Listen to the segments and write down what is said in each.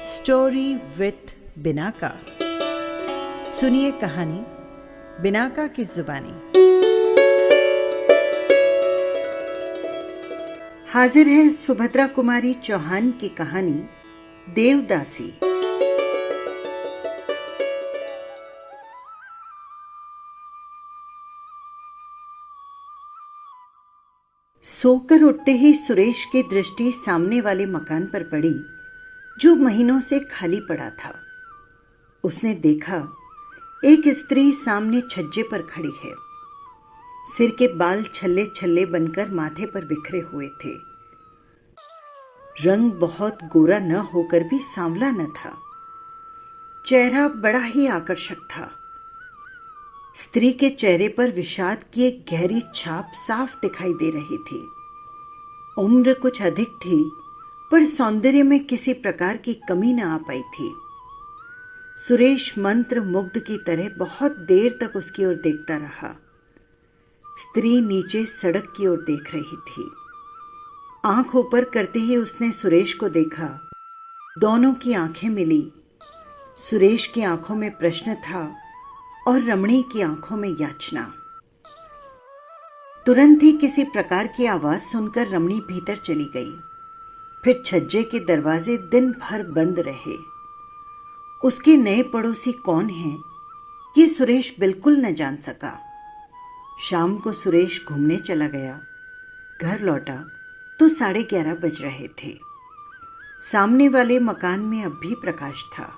Story with Binaca. सुनिए कहानी Binaca की जुबानी। हाजिर है सुभद्रा कुमारी चौहान की कहानी देवदासी। सोकर उठते ही सुरेश की दृष्टि सामने वाले मकान पर पड़ी जो महीनों से खाली पड़ा था। उसने देखा एक स्त्री सामने छज्जे पर खड़ी है। सिर के बाल छल्ले छल्ले बनकर माथे पर बिखरे हुए थे। रंग बहुत गोरा न होकर भी सांवला न था। चेहरा बड़ा ही आकर्षक था। स्त्री के चेहरे पर विषाद की एक गहरी छाप साफ दिखाई दे रही थी। उम्र कुछ अधिक थी पर सौंदर्य में किसी प्रकार की कमी न आ पाई थी। सुरेश मंत्र मुग्ध की तरह बहुत देर तक उसकी ओर देखता रहा। स्त्री नीचे सड़क की ओर देख रही थी। आंख ऊपर करते ही उसने सुरेश को देखा। दोनों की आंखें मिली। सुरेश की आंखों में प्रश्न था और रमणी की आंखों में याचना। तुरंत ही किसी प्रकार की आवाज सुनकर रमणी भीतर चली गई। फिर छज्जे के दरवाजे दिन भर बंद रहे। उसके नए पड़ोसी कौन हैं, ये सुरेश बिल्कुल न जान सका। शाम को सुरेश घूमने चला गया। घर लौटा तो 11:30 बज रहे थे। सामने वाले मकान में अब भी प्रकाश था।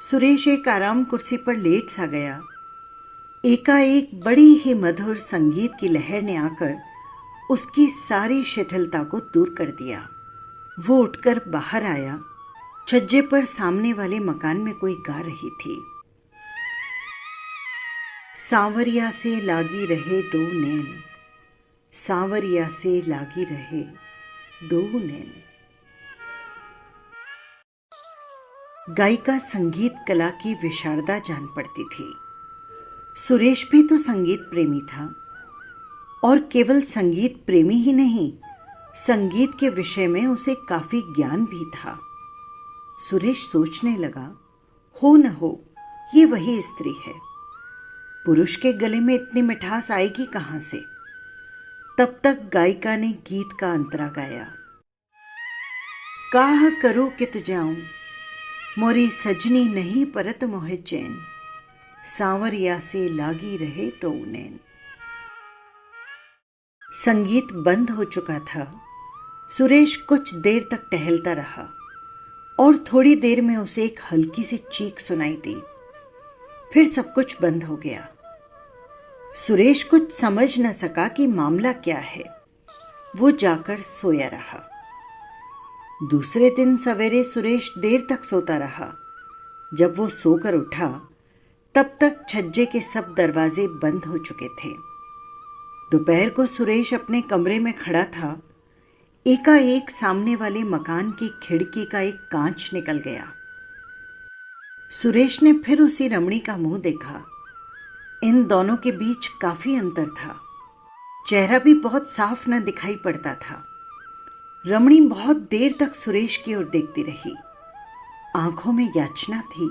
सुरेश एक आराम कुर्सी पर लेट सा गया। एकाएक बड़ी ही मधुर संगीत की लहर ने आकर उसकी सारी शिथिलता को दूर कर दिया। वो उठकर बाहर आया। छज्जे पर सामने वाले मकान में कोई गा रही थी। सांवरिया से लागी रहे दो नैन, सांवरिया से लागी रहे दो नैन। गायिका संगीत कला की विशारदा जान पड़ती थी। सुरेश भी तो संगीत प्रेमी था, और केवल संगीत प्रेमी ही नहीं, संगीत के विषय में उसे काफी ज्ञान भी था। सुरेश सोचने लगा, हो न हो ये वही स्त्री है। पुरुष के गले में इतनी मिठास आएगी कहां से। तब तक गायिका ने गीत का अंतरा गाया। काह करो कित जाऊं, मोरी सजनी नहीं परत मोहे चैन, सांवरिया से लागी रहे तो नैन। संगीत बंद हो चुका था। सुरेश कुछ देर तक टहलता रहा और थोड़ी देर में उसे एक हल्की सी चीख सुनाई दी। फिर सब कुछ बंद हो गया। सुरेश कुछ समझ न सका कि मामला क्या है। वो जाकर सोया रहा। दूसरे दिन सवेरे सुरेश देर तक सोता रहा। जब वो सोकर उठा तब तक छज्जे के सब दरवाजे बंद हो चुके थे। दोपहर को सुरेश अपने कमरे में खड़ा था। एकाएक सामने वाले मकान की खिड़की का एक कांच निकल गया। सुरेश ने फिर उसी रमणी का मुंह देखा। इन दोनों के बीच काफी अंतर था। चेहरा भी बहुत साफ न दिखाई पड़ता था। रमणी बहुत देर तक सुरेश की ओर देखती रही। आंखों में याचना थी,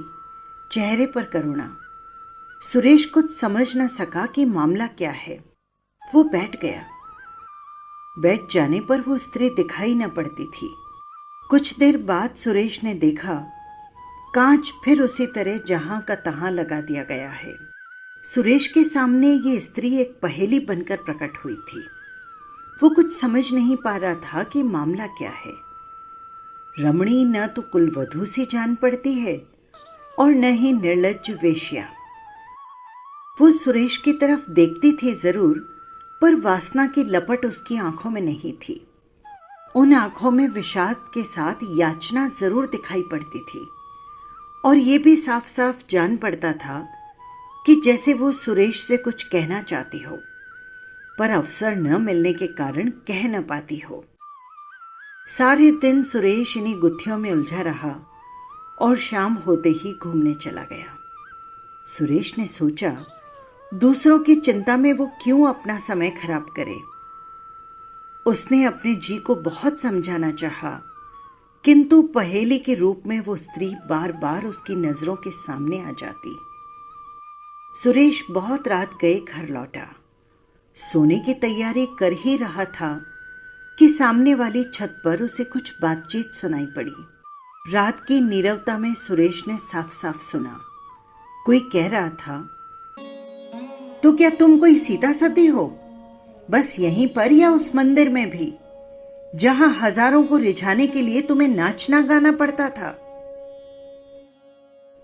चेहरे पर करुणा। सुरेश कुछ समझ न सका कि मामला क्या है। वो बैठ गया। बैठ जाने पर वो स्त्री दिखाई न पड़ती थी। कुछ देर बाद सुरेश ने देखा कांच फिर उसी तरह जहां का तहां लगा दिया गया है। सुरेश के सामने ये स्त्री एक पहेली बनकर प्रकट हुई थी। वो कुछ समझ नहीं पा रहा था कि मामला क्या है। रमणी न तो कुलवधू सी जान पड़ती है और न ही निर्लज्ज वेश्या। वो सुरेश की तरफ देखती थी जरूर, पर वासना की लपट उसकी आंखों में नहीं थी। उन आंखों में विषाद के साथ याचना जरूर दिखाई पड़ती थी, और यह भी साफ साफ जान पड़ता था कि जैसे वो सुरेश से कुछ कहना चाहती हो, पर अवसर न मिलने के कारण कह न पाती हो। सारे दिन सुरेश इन्हीं गुत्थियों में उलझा रहा और शाम होते ही घूमने चला गया। सुरेश ने सोचा, दूसरों की चिंता में वो क्यों अपना समय खराब करे। उसने अपने जी को बहुत समझाना चाहा किंतु पहेली के रूप में वो स्त्री बार बार उसकी नजरों के सामने आ जाती। सुरेश बहुत रात गए घर लौटा। सोने की तैयारी कर ही रहा था कि सामने वाली छत पर उसे कुछ बातचीत सुनाई पड़ी। रात की नीरवता में सुरेश ने साफ साफ सुना। कोई कह रहा था, तो क्या तुम कोई सीता सती हो? बस यहीं पर या उस मंदिर में भी, जहां हजारों को रिझाने के लिए तुम्हें नाचना गाना पड़ता था?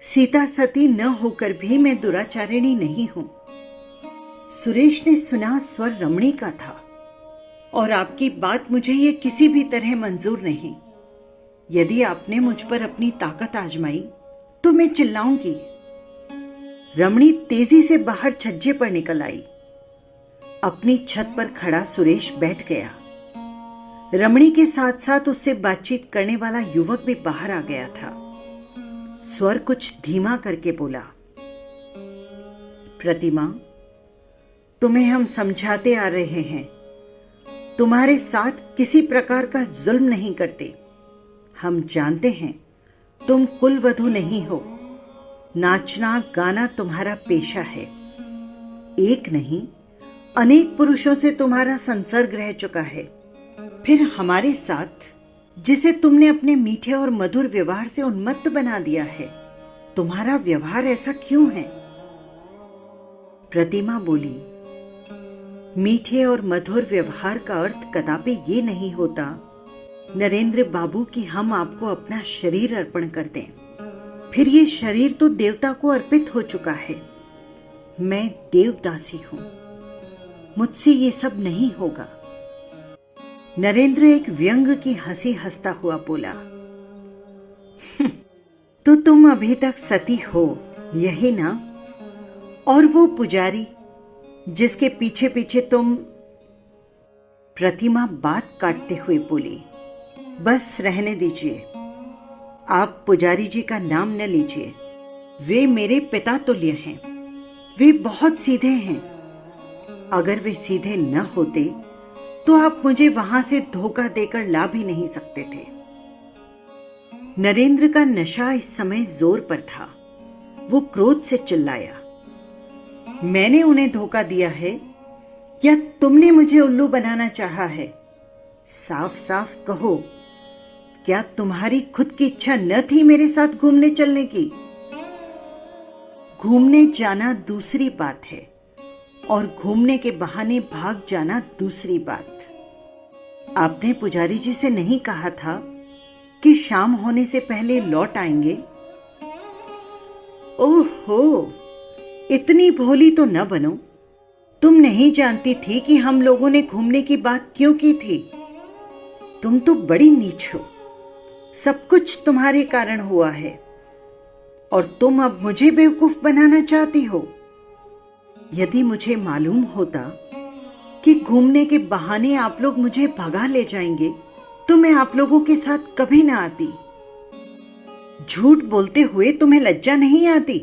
सीता सती न होकर भी मैं दुराचारिणी नहीं हूं। सुरेश ने सुना स्वर रमणी का था, और आपकी बात मुझे ये किसी भी तरह मंजूर नहीं। यदि आपने मुझ पर अपनी ताकत आजमाई तो मैं चिल्लाऊंगी। रमणी तेजी से बाहर छज्जे पर निकल आई। अपनी छत पर खड़ा सुरेश बैठ गया। रमणी के साथ साथ उससे बातचीत करने वाला युवक भी बाहर आ गया था। स्वर कुछ धीमा करके बोला, प्रतिमा, तुम्हें हम समझाते आ रहे हैं, तुम्हारे साथ किसी प्रकार का जुल्म नहीं करते। हम जानते हैं तुम कुलवधू नहीं हो। नाचना गाना तुम्हारा पेशा है। एक नहीं, अनेक पुरुषों से तुम्हारा संसर्ग रह चुका है। फिर हमारे साथ, जिसे तुमने अपने मीठे और मधुर व्यवहार से उन्मत्त बना दिया है, तुम्हारा व्यवहार ऐसा क्यों है? प्रतिमा बोली, मीठे और मधुर व्यवहार का अर्थ कदापि ये नहीं होता नरेंद्र बाबू कि हम आपको अपना शरीर अर्पण कर दें। फिर ये शरीर तो देवता को अर्पित हो चुका है। मैं देवदासी हूं, मुझसे ये सब नहीं होगा। नरेंद्र एक व्यंग की हंसी हंसता हुआ बोला, तो तुम अभी तक सती हो, यही ना? और वो पुजारी जिसके पीछे पीछे तुम। प्रतिमा बात काटते हुए बोली, बस रहने दीजिए, आप पुजारी जी का नाम न लीजिए। वे मेरे पिता तुल्य हैं। वे बहुत सीधे हैं। अगर वे सीधे न होते तो आप मुझे वहां से धोखा देकर ला भी नहीं सकते थे। नरेंद्र का नशा इस समय जोर पर था। वो क्रोध से चिल्लाया, मैंने उन्हें धोखा दिया है या तुमने मुझे उल्लू बनाना चाहा है? साफ साफ कहो, क्या तुम्हारी खुद की इच्छा न थी मेरे साथ घूमने चलने की? घूमने जाना दूसरी बात है और घूमने के बहाने भाग जाना दूसरी बात। आपने पुजारी जी से नहीं कहा था कि शाम होने से पहले लौट आएंगे? ओहो, इतनी भोली तो न बनो। तुम नहीं जानती थी कि हम लोगों ने घूमने की बात क्यों की थी? तुम तो बड़ी नीच हो। सब कुछ तुम्हारे कारण हुआ है और तुम अब मुझे बेवकूफ बनाना चाहती हो। यदि मुझे मालूम होता कि घूमने के बहाने आप लोग मुझे भगा ले जाएंगे तो मैं आप लोगों के साथ कभी ना आती। झूठ बोलते हुए तुम्हें लज्जा नहीं आती?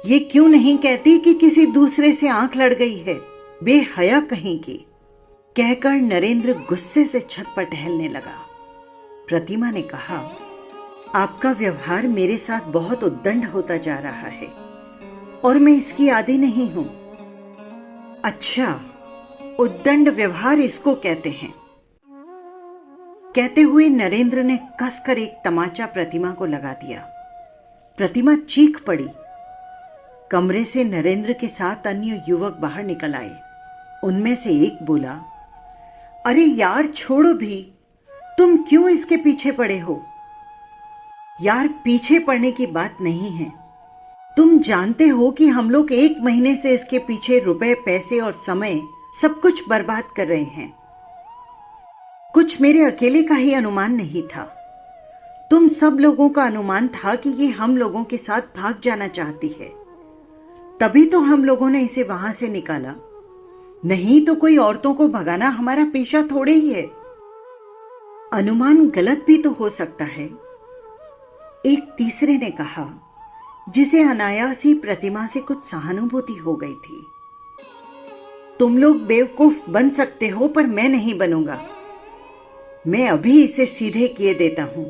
ये क्यों नहीं कहती कि किसी दूसरे से आंख लड़ गई है? बेहया कहीं की। कहकर नरेंद्र गुस्से से छत पर टहलने लगा। प्रतिमा ने कहा, आपका व्यवहार मेरे साथ बहुत उद्दंड होता जा रहा है और मैं इसकी आदी नहीं हूं। अच्छा, उद्दंड व्यवहार इसको कहते हैं। कहते हुए नरेंद्र ने कसकर एक तमाचा प्रतिमा को लगा दिया। प्रतिमा चीख पड़ी। कमरे से नरेंद्र के साथ अन्य युवक बाहर निकल आए। उनमें से एक बोला, अरे यार छोड़ो भी, तुम क्यों इसके पीछे पड़े हो? यार, पीछे पड़ने की बात नहीं है। तुम जानते हो कि हम लोग 1 महीने से इसके पीछे रुपए, पैसे और समय सब कुछ बर्बाद कर रहे हैं। कुछ मेरे अकेले का ही अनुमान नहीं था, तुम सब लोगों का अनुमान था कि ये हम लोगों के साथ भाग जाना चाहती है। तभी तो हम लोगों ने इसे वहां से निकाला। नहीं तो कोई औरतों को भगाना हमारा पेशा थोड़े ही है। अनुमान गलत भी तो हो सकता है, एक तीसरे ने कहा, जिसे अनायास ही प्रतिमा से कुछ सहानुभूति हो गई थी। तुम लोग बेवकूफ बन सकते हो पर मैं नहीं बनूंगा। मैं अभी इसे सीधे किए देता हूं।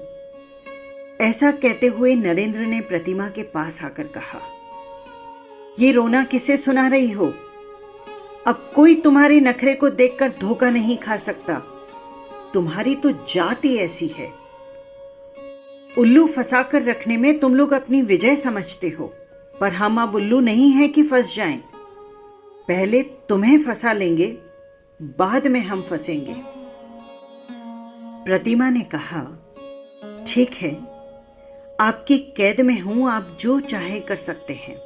ऐसा कहते हुए नरेंद्र ने प्रतिमा के पास आकर कहा, ये रोना किसे सुना रही हो? अब कोई तुम्हारे नखरे को देखकर धोखा नहीं खा सकता। तुम्हारी तो जात ही ऐसी है। उल्लू फंसा कर रखने में तुम लोग अपनी विजय समझते हो, पर हम अब उल्लू नहीं हैं कि फंस जाएं। पहले तुम्हें फंसा लेंगे, बाद में हम फंसेंगे। प्रतिमा ने कहा, ठीक है, आपकी कैद में हूं, आप जो चाहे कर सकते हैं।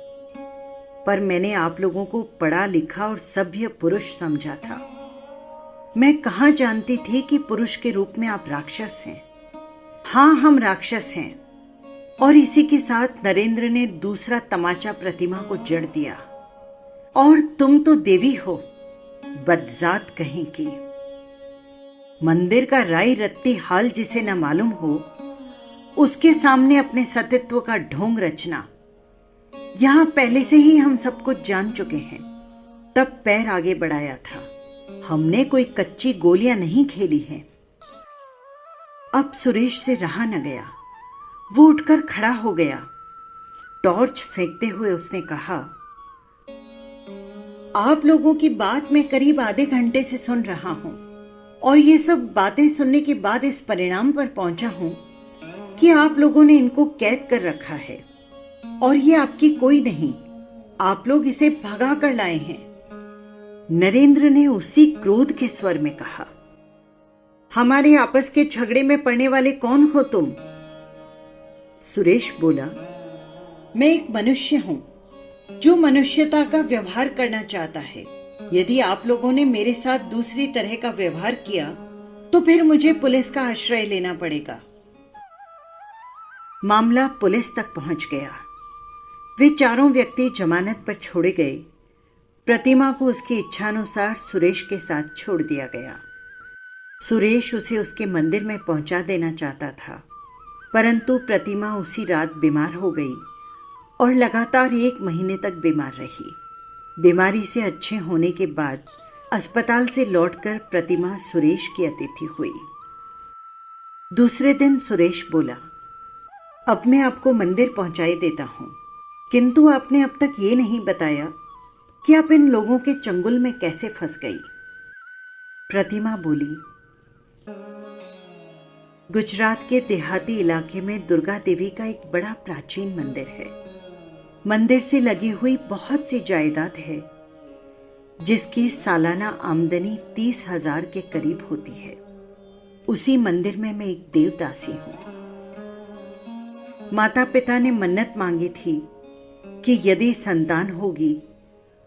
पर मैंने आप लोगों को पढ़ा लिखा और सभ्य पुरुष समझा था। मैं कहां जानती थी कि पुरुष के रूप में आप राक्षस हैं। हाँ, हम राक्षस हैं। और इसी के साथ नरेंद्र ने दूसरा तमाचा प्रतिमा को जड़ दिया। और तुम तो देवी हो, बदजात कहीं की। मंदिर का राई रत्ती हाल जिसे न मालूम हो, उसके सामने अपने सतीत्व का ढोंग रचना। यहां पहले से ही हम सब कुछ जान चुके हैं, तब पैर आगे बढ़ाया था। हमने कोई कच्ची गोलियां नहीं खेली हैं। अब सुरेश से रहा न गया। वो उठकर खड़ा हो गया। टॉर्च फेंकते हुए उसने कहा, आप लोगों की बात मैं करीब आधे घंटे से सुन रहा हूं, और ये सब बातें सुनने के बाद इस परिणाम पर पहुंचा हूं कि आप लोगों ने इनको कैद कर रखा है, और ये आपकी कोई नहीं, आप लोग इसे भगा कर लाए हैं। नरेंद्र ने उसी क्रोध के स्वर में कहा, हमारे आपस के झगड़े में पड़ने वाले कौन हो तुम? सुरेश बोला, मैं एक मनुष्य हूं जो मनुष्यता का व्यवहार करना चाहता है। यदि आप लोगों ने मेरे साथ दूसरी तरह का व्यवहार किया तो फिर मुझे पुलिस का आश्रय लेना पड़ेगा। मामला पुलिस तक पहुंच गया। वे चारों व्यक्ति जमानत पर छोड़े गए। प्रतिमा को उसकी इच्छानुसार सुरेश के साथ छोड़ दिया गया। सुरेश उसे उसके मंदिर में पहुंचा देना चाहता था, परंतु प्रतिमा उसी रात बीमार हो गई और लगातार 1 महीने तक बीमार रही। बीमारी से अच्छे होने के बाद अस्पताल से लौटकर प्रतिमा सुरेश की अतिथि हुई। दूसरे दिन सुरेश बोला, अब मैं आपको मंदिर पहुंचाई देता हूं, किंतु आपने अब तक ये नहीं बताया कि आप इन लोगों के चंगुल में कैसे फंस गई। प्रतिमा बोली, गुजरात के देहाती इलाके में दुर्गा देवी का एक बड़ा प्राचीन मंदिर है। मंदिर से लगी हुई बहुत सी जायदाद है, जिसकी सालाना आमदनी 30,000 के करीब होती है। उसी मंदिर में मैं एक देवदासी हूं। माता पिता ने मन्नत मांगी थी कि यदि संतान होगी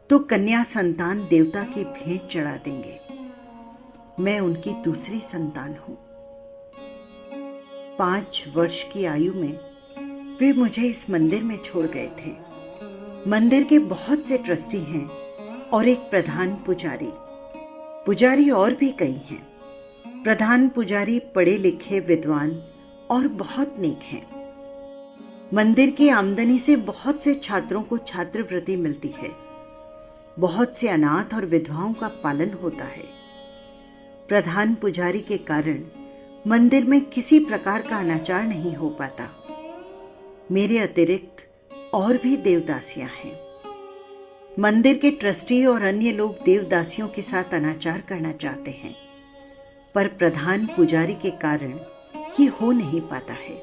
तो कन्या संतान देवता की भेंट चढ़ा देंगे। मैं उनकी दूसरी संतान हूं। 5 वर्ष की आयु में वे मुझे इस मंदिर में छोड़ गए थे। मंदिर के बहुत से ट्रस्टी हैं और एक प्रधान पुजारी। पुजारी और भी कई हैं। प्रधान पुजारी पढ़े लिखे, विद्वान और बहुत नेक हैं। मंदिर की आमदनी से बहुत से छात्रों को छात्रवृत्ति मिलती है। बहुत से अनाथ और विधवाओं का पालन होता है। प्रधान पुजारी के कारण मंदिर में किसी प्रकार का अनाचार नहीं हो पाता। मेरे अतिरिक्त और भी देवदासियां हैं। मंदिर के ट्रस्टी और अन्य लोग देवदासियों के साथ अनाचार करना चाहते हैं, पर प्रधान पुजारी के कारण ये हो नहीं पाता है।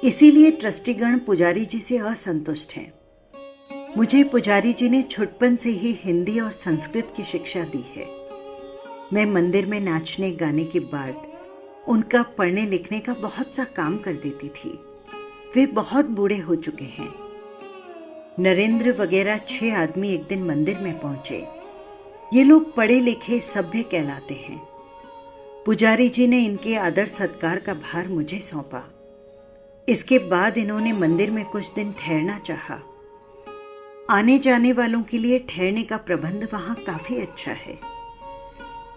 इसीलिए ट्रस्टीगण पुजारी जी से असंतुष्ट हैं। मुझे पुजारी जी ने छुटपन से ही हिंदी और संस्कृत की शिक्षा दी है। मैं मंदिर में नाचने गाने के बाद उनका पढ़ने लिखने का बहुत सा काम कर देती थी। वे बहुत बूढ़े हो चुके हैं। नरेंद्र वगैरह 6 आदमी एक दिन मंदिर में पहुंचे। ये लोग पढ़े लिखे सभ्य कहलाते हैं। पुजारी जी ने इनके आदर सत्कार का भार मुझे सौंपा। इसके बाद इन्होंने मंदिर में कुछ दिन ठहरना चाहा। आने जाने वालों के लिए ठहरने का प्रबंध वहां काफी अच्छा है।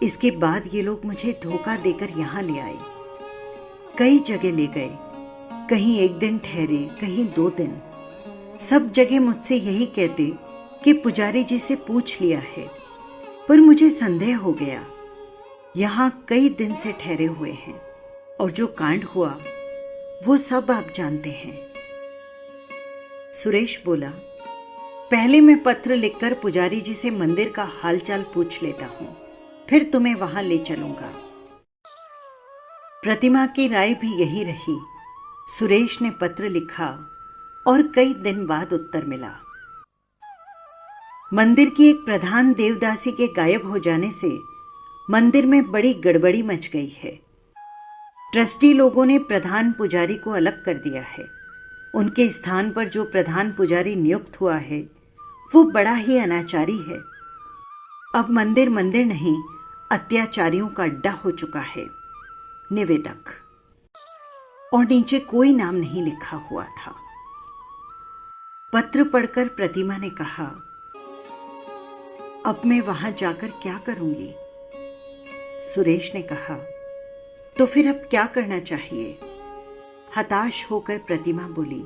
इसके बाद ये लोग मुझे धोखा देकर यहां ले आए। कई जगह ले गए, कहीं 1 दिन ठहरे, कहीं 2 दिन। सब जगह मुझसे यही कहते कि पुजारी जी से पूछ लिया है, पर मुझे संदेह हो गया। यहाँ कई दिन से ठहरे हुए हैं और जो कांड हुआ वो सब आप जानते हैं। सुरेश बोला, पहले मैं पत्र लिखकर पुजारी जी से मंदिर का हालचाल पूछ लेता हूं, फिर तुम्हें वहां ले चलूंगा। प्रतिमा की राय भी यही रही। सुरेश ने पत्र लिखा और कई दिन बाद उत्तर मिला। मंदिर की एक प्रधान देवदासी के गायब हो जाने से मंदिर में बड़ी गड़बड़ी मच गई है। ट्रस्टी लोगों ने प्रधान पुजारी को अलग कर दिया है। उनके स्थान पर जो प्रधान पुजारी नियुक्त हुआ है वो बड़ा ही अनाचारी है। अब मंदिर मंदिर नहीं, अत्याचारियों का अड्डा हो चुका है। निवेदक। और नीचे कोई नाम नहीं लिखा हुआ था। पत्र पढ़कर प्रतिमा ने कहा, अब मैं वहां जाकर क्या करूंगी? सुरेश ने कहा, तो फिर अब क्या करना चाहिए? हताश होकर प्रतिमा बोली,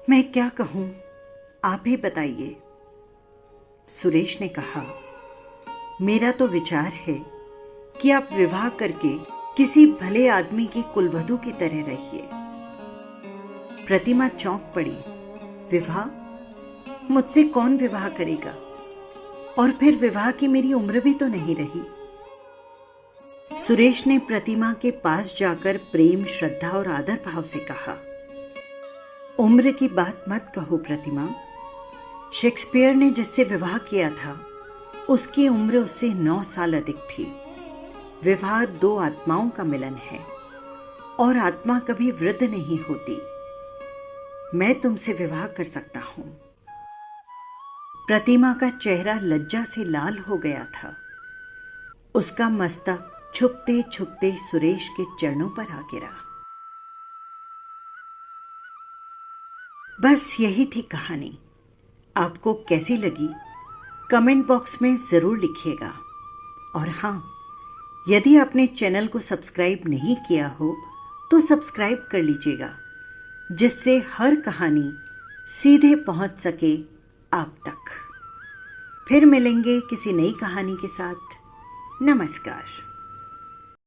मैं क्या कहूं, आप ही बताइए। सुरेश ने कहा, मेरा तो विचार है कि आप विवाह करके किसी भले आदमी की कुलवधू की तरह रहिए। प्रतिमा चौंक पड़ी। विवाह? मुझसे कौन विवाह करेगा? और फिर विवाह की मेरी उम्र भी तो नहीं रही। सुरेश ने प्रतिमा के पास जाकर प्रेम, श्रद्धा और आदर भाव से कहा, उम्र की बात मत कहो प्रतिमा। शेक्सपियर ने जिससे विवाह किया था उसकी उम्र उससे 9 साल अधिक थी। विवाह 2 आत्माओं का मिलन है और आत्मा कभी वृद्ध नहीं होती। मैं तुमसे विवाह कर सकता हूं। प्रतिमा का चेहरा लज्जा से लाल हो गया था। उसका मस्तक छुपते छुपते सुरेश के चरणों पर आ गिरा। बस यही थी कहानी। आपको कैसी लगी कमेंट बॉक्स में ज़रूर लिखिएगा। और हाँ, यदि आपने चैनल को सब्सक्राइब नहीं किया हो तो सब्सक्राइब कर लीजिएगा, जिससे हर कहानी सीधे पहुंच सके आप तक। फिर मिलेंगे किसी नई कहानी के साथ। नमस्कार।